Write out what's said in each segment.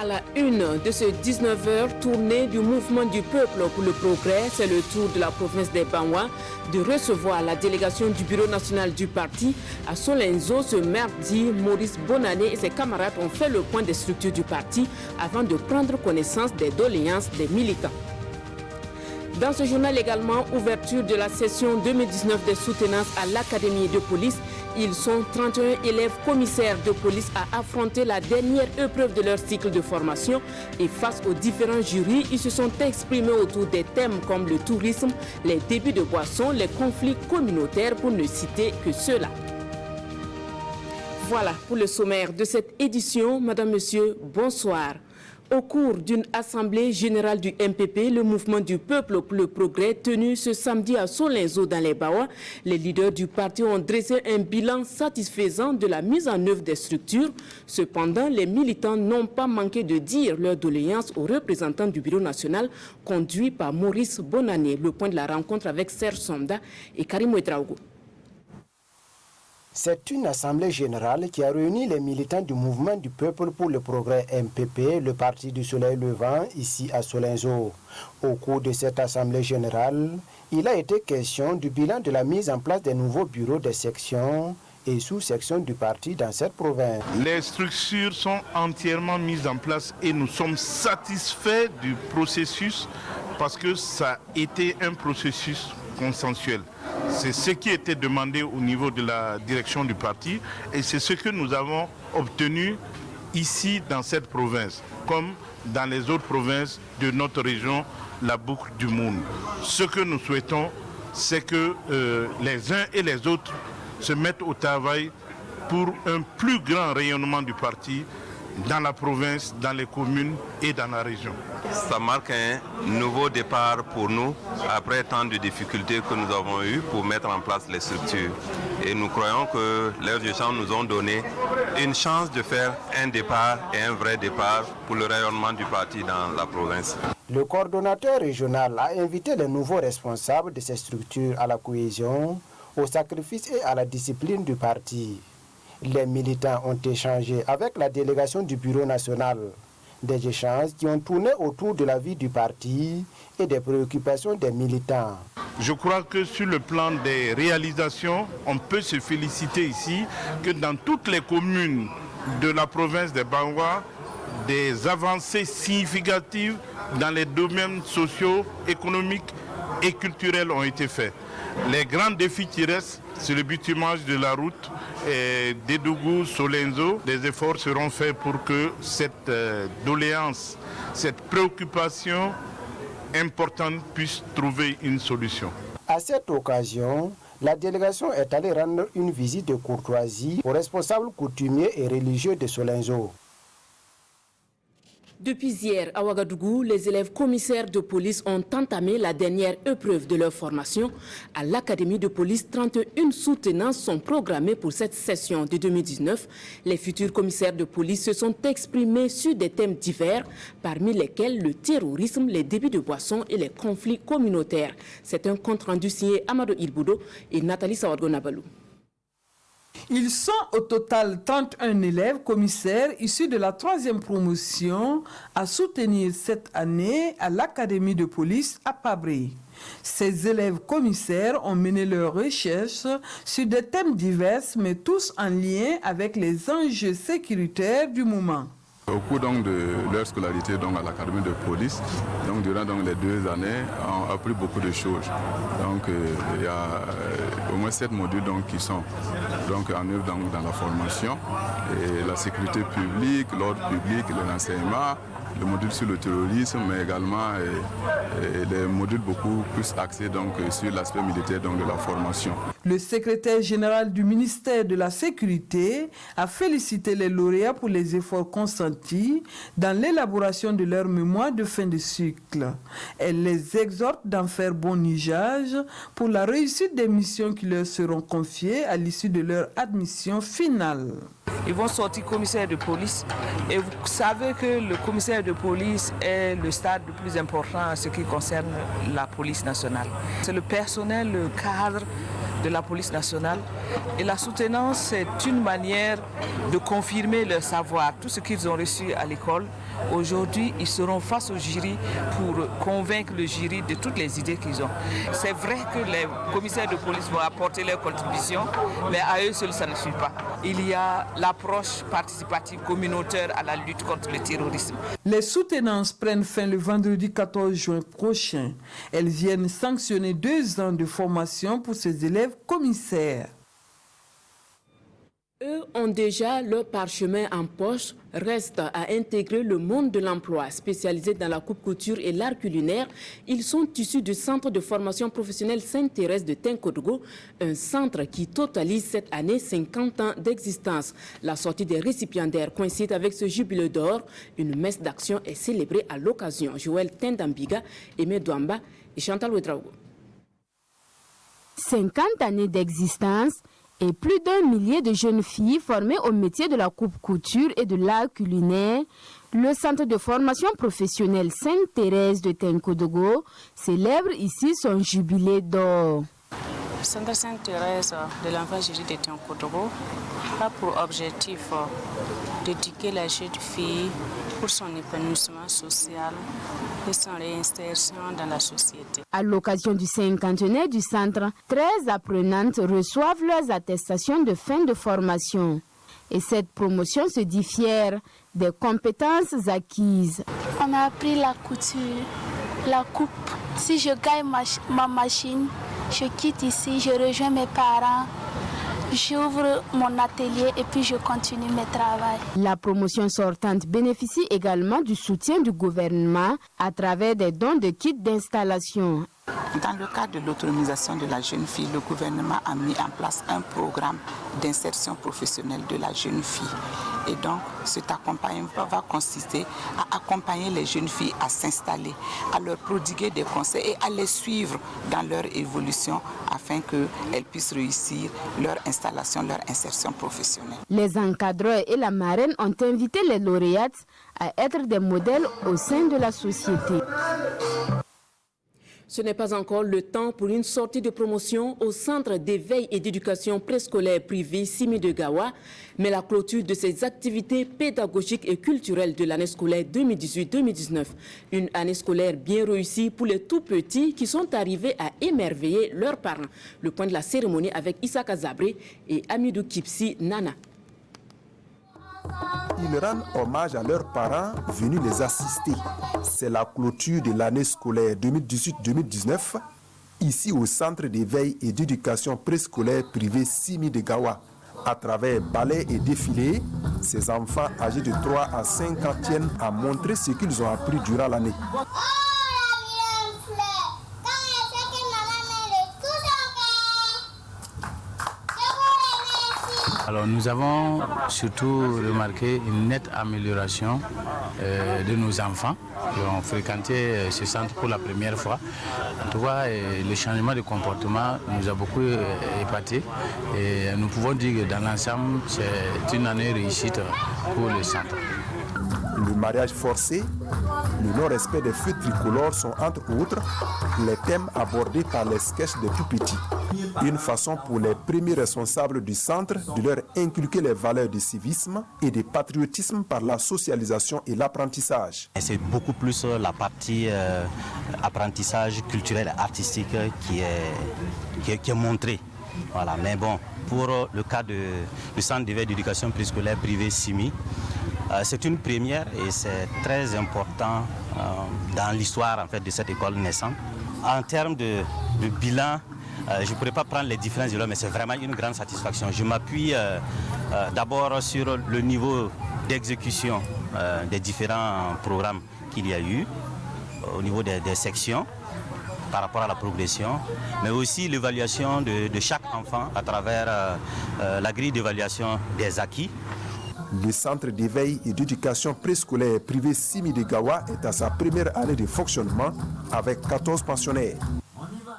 À la une de ce 19h, tournée du mouvement du peuple pour le progrès, c'est le tour de la province des Banwa de recevoir la délégation du bureau national du parti à Solenzo ce mardi. Maurice Bonané et ses camarades ont fait le point des structures du parti avant de prendre connaissance des doléances des militants. Dans ce journal également, ouverture de la session 2019 des soutenances à l'Académie de police. Ils sont 31 élèves commissaires de police à affronter la dernière épreuve de leur cycle de formation. Et face aux différents jurys, ils se sont exprimés autour des thèmes comme le tourisme, les débits de boissons, les conflits communautaires, pour ne citer que ceux-là. Voilà pour le sommaire de cette édition. Madame, Monsieur, bonsoir. Au cours d'une assemblée générale du MPP, le mouvement du peuple pour le progrès tenu ce samedi à Solenzo dans les Bawa, les leaders du parti ont dressé un bilan satisfaisant de la mise en œuvre des structures. Cependant, les militants n'ont pas manqué de dire leurs doléances aux représentants du bureau national conduit par Maurice Bonané. Le point de la rencontre avec Serge Sonda et Karim Ouedraogo. C'est une assemblée générale qui a réuni les militants du mouvement du peuple pour le progrès MPP, le parti du soleil levant, ici à Solenzo. Au cours de cette assemblée générale, il a été question du bilan de la mise en place des nouveaux bureaux des sections et sous-sections du parti dans cette province. Les structures sont entièrement mises en place et nous sommes satisfaits du processus parce que ça a été un processus consensuel. C'est ce qui était demandé au niveau de la direction du parti et c'est ce que nous avons obtenu ici dans cette province, comme dans les autres provinces de notre région, la boucle du Moun. Ce que nous souhaitons, c'est que les uns et les autres se mettent au travail pour un plus grand rayonnement du parti dans la province, dans les communes et dans la région. Ça marque un nouveau départ pour nous après tant de difficultés que nous avons eues pour mettre en place les structures. Et nous croyons que leurs échanges nous ont donné une chance de faire un départ et un vrai départ pour le rayonnement du parti dans la province. Le coordonnateur régional a invité les nouveaux responsables de ces structures à la cohésion, au sacrifice et à la discipline du parti. Les militants ont échangé avec la délégation du bureau national. Des échanges qui ont tourné autour de la vie du parti et des préoccupations des militants. Je crois que sur le plan des réalisations, on peut se féliciter ici que dans toutes les communes de la province des Banwa, des avancées significatives dans les domaines sociaux, économiques et culturels ont été faits. Les grands défis qui restent, c'est le bitumage de la route d'Edougou-Solenzo. Des efforts seront faits pour que cette doléance, cette préoccupation importante puisse trouver une solution. À cette occasion, la délégation est allée rendre une visite de courtoisie aux responsables coutumiers et religieux de Solenzo. Depuis hier, à Ouagadougou, les élèves commissaires de police ont entamé la dernière épreuve de leur formation. À l'Académie de police, 31 soutenances sont programmées pour cette session de 2019. Les futurs commissaires de police se sont exprimés sur des thèmes divers, parmi lesquels le terrorisme, les débits de boissons et les conflits communautaires. C'est un compte-rendu signé Amadou Ilboudo et Nathalie Sawadgo-Nabalou. Ils sont au total 31 élèves commissaires issus de la 3e promotion à soutenir cette année à l'Académie de police à Pabré. Ces élèves commissaires ont mené leurs recherches sur des thèmes divers, mais tous en lien avec les enjeux sécuritaires du moment. Au cours donc, de leur scolarité donc, à l'Académie de police, donc, durant donc, les 2 années, on a appris beaucoup de choses. Donc, il y a au moins 7 modules donc, qui sont donc, en œuvre donc, dans la formation. Et la sécurité publique, l'ordre public, l'enseignement, le module sur le terrorisme, mais également des modules beaucoup plus axés donc, sur l'aspect militaire donc, de la formation. Le secrétaire général du ministère de la Sécurité a félicité les lauréats pour les efforts consentis dans l'élaboration de leur mémoire de fin de cycle. Elle les exhorte d'en faire bon usage pour la réussite des missions qui leur seront confiées à l'issue de leur admission finale. Ils vont sortir commissaire de police et vous savez que le commissaire de police est le stade le plus important en ce qui concerne la police nationale. C'est le personnel, le cadre de la police nationale. Et la soutenance, c'est une manière de confirmer leur savoir, tout ce qu'ils ont reçu à l'école. Aujourd'hui, ils seront face au jury pour convaincre le jury de toutes les idées qu'ils ont. C'est vrai que les commissaires de police vont apporter leur contribution, mais à eux seuls, ça ne suffit pas. Il y a l'approche participative communautaire à la lutte contre le terrorisme. Les soutenances prennent fin le vendredi 14 juin prochain. Elles viennent sanctionner 2 ans de formation pour ces élèves commissaires. Eux ont déjà leur parchemin en poche. Reste à intégrer le monde de l'emploi. Spécialisés dans la coupe-couture et l'art culinaire, ils sont issus du centre de formation professionnelle Sainte-Thérèse de Tinkodogo, un centre qui totalise cette année 50 ans d'existence. La sortie des récipiendaires coïncide avec ce jubilé d'or. Une messe d'action est célébrée à l'occasion. Joël Tendambiga, Aimé Douamba et Chantal Ouedraogo. 50 années d'existence et plus d'1 millier de jeunes filles formées au métier de la coupe-couture et de l'art culinaire, le centre de formation professionnelle Sainte-Thérèse de Tinkodogo célèbre ici son jubilé d'or. Le centre Sainte-Thérèse de l'enfant Jésus de Tinkodogo a pour objectif d'éduquer la jeune fille pour son épanouissement social et son réinsertion dans la société. À l'occasion du 50e du centre, 13 apprenantes reçoivent leurs attestations de fin de formation. Et cette promotion se dit fière des compétences acquises. On a appris la couture, la coupe. Si je gagne ma machine, je quitte ici, je rejoins mes parents. J'ouvre mon atelier et puis je continue mes travaux. La promotion sortante bénéficie également du soutien du gouvernement à travers des dons de kits d'installation. Dans le cadre de l'autonomisation de la jeune fille, le gouvernement a mis en place un programme d'insertion professionnelle de la jeune fille. Et donc, cet accompagnement va consister à accompagner les jeunes filles à s'installer, à leur prodiguer des conseils et à les suivre dans leur évolution afin qu'elles puissent réussir leur installation, leur insertion professionnelle. Les encadreurs et la marraine ont invité les lauréates à être des modèles au sein de la société. Ce n'est pas encore le temps pour une sortie de promotion au centre d'éveil et d'éducation préscolaire privé Simi de Gawa, mais la clôture de ces activités pédagogiques et culturelles de l'année scolaire 2018-2019. Une année scolaire bien réussie pour les tout-petits qui sont arrivés à émerveiller leurs parents. Le point de la cérémonie avec Issa Kazabré et Amidou Kipsi Nana. Ils rendent hommage à leurs parents venus les assister. C'est la clôture de l'année scolaire 2018-2019, ici au centre d'éveil et d'éducation préscolaire privé Simi de Gawa. À travers ballets et défilés, ces enfants âgés de 3 à 5 ans tiennent à montrer ce qu'ils ont appris durant l'année. Alors nous avons surtout remarqué une nette amélioration de nos enfants qui ont fréquenté ce centre pour la première fois. En tout cas, le changement de comportement nous a beaucoup épatés et nous pouvons dire que dans l'ensemble, c'est une année réussite pour le centre. Le mariage forcé, le non-respect des feux tricolores sont entre autres les thèmes abordés par les sketchs des tout-petits. Une façon pour les premiers responsables du centre de leur inculquer les valeurs du civisme et du patriotisme par la socialisation et l'apprentissage. C'est beaucoup plus la partie apprentissage culturel et artistique qui est montrée. Voilà. Mais bon, pour le cas du centre d'éveil d'éducation préscolaire privé Simi, c'est une première et c'est très important dans l'histoire en fait, de cette école naissante. En termes de bilan, je ne pourrais pas prendre les différences de l'homme, mais c'est vraiment une grande satisfaction. Je m'appuie d'abord sur le niveau d'exécution des différents programmes qu'il y a eu, au niveau des sections, par rapport à la progression, mais aussi l'évaluation de chaque enfant à travers la grille d'évaluation des acquis. Le centre d'éveil et d'éducation préscolaire privé Simi de Gawa est à sa première année de fonctionnement avec 14 pensionnaires.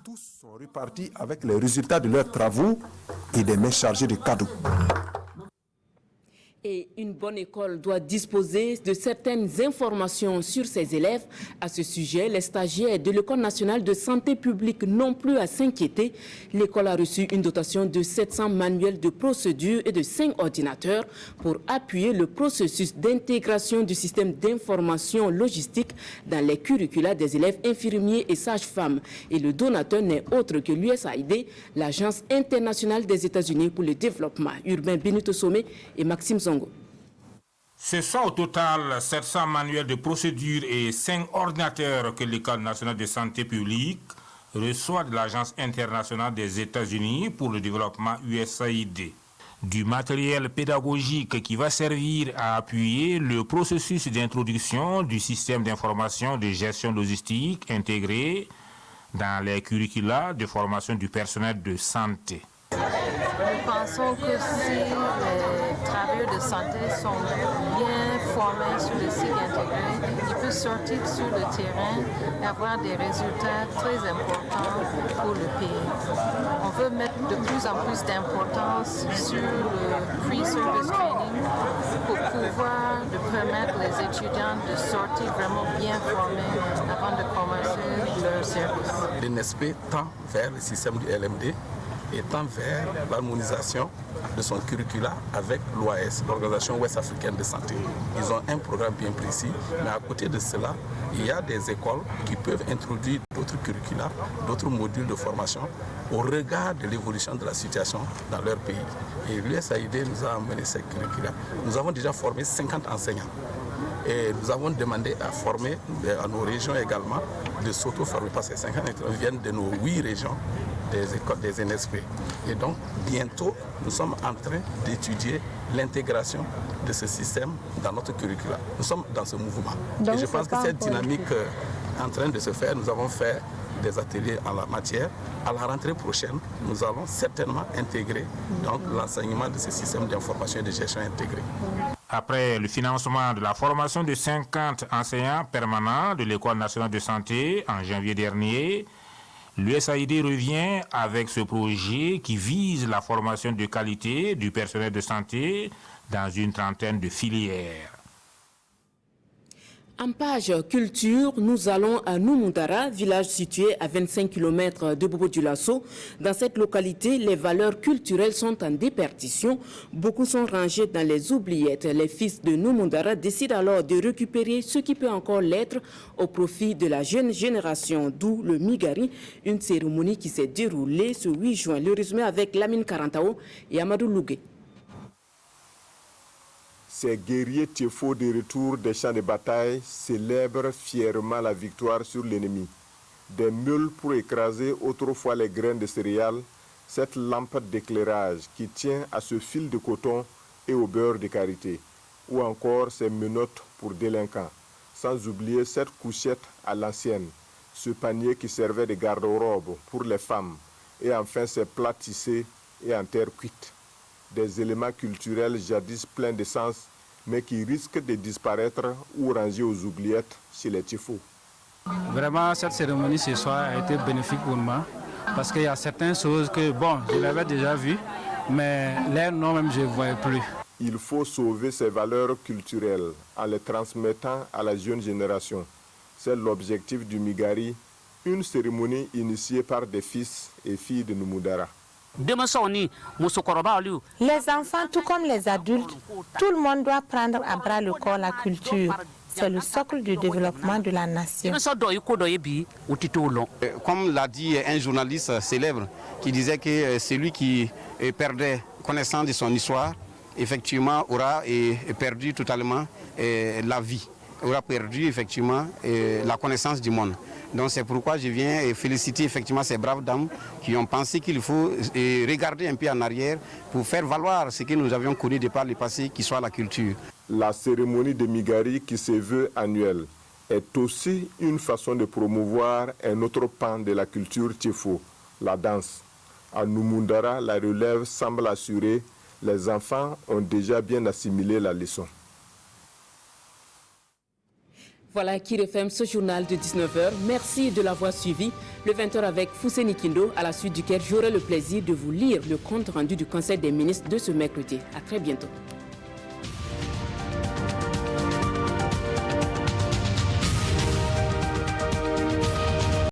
Tous sont repartis avec les résultats de leurs travaux et des mains chargées de cadeaux. Et une bonne école doit disposer de certaines informations sur ses élèves. À ce sujet, les stagiaires de l'École nationale de santé publique n'ont plus à s'inquiéter. L'école a reçu une dotation de 700 manuels de procédure et de 5 ordinateurs pour appuyer le processus d'intégration du système d'information logistique dans les curricula des élèves infirmiers et sages-femmes. Et le donateur n'est autre que l'USAID, l'Agence internationale des États-Unis pour le développement. Urbain Benito Somé et Maxime Zongo. Ce sont au total 700 manuels de procédure et 5 ordinateurs que l'École nationale de santé publique reçoit de l'Agence internationale des États-Unis pour le développement USAID. Du matériel pédagogique qui va servir à appuyer le processus d'introduction du système d'information de gestion logistique intégré dans les curricula de formation du personnel de santé. Nous pensons que si les travailleurs de santé sont bien formés sur le cycle intégré, ils peuvent sortir sur le terrain et avoir des résultats très importants pour le pays. On veut mettre de plus en plus d'importance sur le pre-service training pour pouvoir permettre les étudiants de sortir vraiment bien formés avant de commencer leur service. L'INSP tend vers le système du LMD et tend vers l'harmonisation de son curricula avec l'OAS, l'Organisation Ouest Africaine de Santé. Ils ont un programme bien précis, mais à côté de cela, il y a des écoles qui peuvent introduire d'autres curricula, d'autres modules de formation au regard de l'évolution de la situation dans leur pays. Et l'USAID nous a amené ces curricula. Nous avons déjà formé 50 enseignants. Et nous avons demandé à former à nos régions également de s'auto-former parce que ces 50 viennent de nos 8 régions des écoles des NSP. Et donc, bientôt, nous sommes en train d'étudier l'intégration de ce système dans notre curricula. Nous sommes dans ce mouvement. Donc, et je pense que cette dynamique est en train de se faire. Nous avons fait des ateliers en la matière. À la rentrée prochaine, nous allons certainement intégrer donc l'enseignement de ce système d'information et de gestion intégrée. Après le financement de la formation de 50 enseignants permanents de l'École nationale de santé en janvier dernier, l'USAID revient avec ce projet qui vise la formation de qualité du personnel de santé dans une trentaine de filières. En page culture, nous allons à Numundara, village situé à 25 km de Bobo-Dioulasso. Dans cette localité, les valeurs culturelles sont en déperdition. Beaucoup sont rangés dans les oubliettes. Les fils de Numundara décident alors de récupérer ce qui peut encore l'être au profit de la jeune génération, d'où le Migari, une cérémonie qui s'est déroulée ce 8 juin. Le résumé avec Lamine Karantao et Amadou Lougué. Ces guerriers Tiefo de retour des champs de bataille célèbrent fièrement la victoire sur l'ennemi. Des meules pour écraser autrefois les graines de céréales, cette lampe d'éclairage qui tient à ce fil de coton et au beurre de karité, ou encore ces menottes pour délinquants, sans oublier cette couchette à l'ancienne, ce panier qui servait de garde-robe pour les femmes, et enfin ces plats tissés et en terre cuite. Des éléments culturels jadis pleins de sens, mais qui risquent de disparaître ou ranger aux oubliettes chez les Tifos. Vraiment, cette cérémonie ce soir a été bénéfique pour moi, parce qu'il y a certaines choses que, bon, je l'avais déjà vues, mais les noms même, je ne voyais plus. Il faut sauver ces valeurs culturelles en les transmettant à la jeune génération. C'est l'objectif du Migari, une cérémonie initiée par des fils et filles de Numundara. Les enfants, tout comme les adultes, tout le monde doit prendre à bras le corps la culture. C'est le socle du développement de la nation. Comme l'a dit un journaliste célèbre qui disait que celui qui perdait connaissance de son histoire, effectivement, aura perdu totalement la vie, aura perdu effectivement la connaissance du monde. Donc c'est pourquoi je viens féliciter effectivement ces braves dames qui ont pensé qu'il faut regarder un peu en arrière pour faire valoir ce que nous avions connu de par le passé, qui soit la culture. La cérémonie de Migari, qui se veut annuelle, est aussi une façon de promouvoir un autre pan de la culture Tiefo, la danse. À Numundara, la relève semble assurée. Les enfants ont déjà bien assimilé la leçon. Voilà qui referme ce journal de 19h. Merci de l'avoir suivi. Le 20h avec Fousseni Kindo, à la suite duquel j'aurai le plaisir de vous lire le compte rendu du Conseil des ministres de ce mercredi. À très bientôt.